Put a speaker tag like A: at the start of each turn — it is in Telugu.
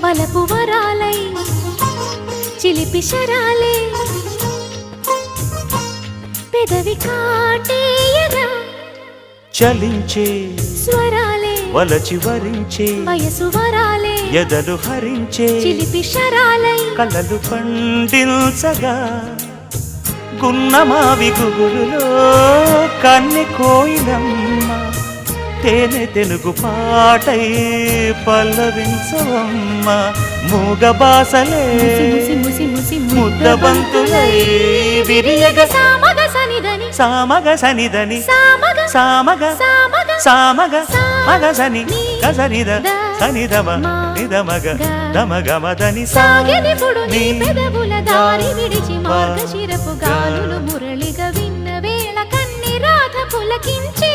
A: వలపు వరాలై చిలిపి శరాలే పెదవి కాటేయరా
B: చలించే
A: స్వరాలే
B: వలచి వరించే
A: వయసు వరాలే
B: ఎదలు హరించే
A: చిలిపి శరాలై
B: కలలు పండించగా గున్నమావి గుగురులో కన్నె కోయిలమ్మ తేనె తెనుగు పాటై పల్లవించవమ్మ మూగ బాసలే ముద్ద బంతులై విరియగ
A: సామగ సనిదని
B: సామగ సనిదని
A: సామగ
B: సామగ
A: సామగ
B: సామగ మగసని గసనిద సనిదమ నిదమగ దమగమదని
A: సాగినిపుడు నీ పెదవుల దారి విడిచి మార్గశిరపు గాలులు మురళిగా విన్న వేళ కన్ని రాధ పులకించే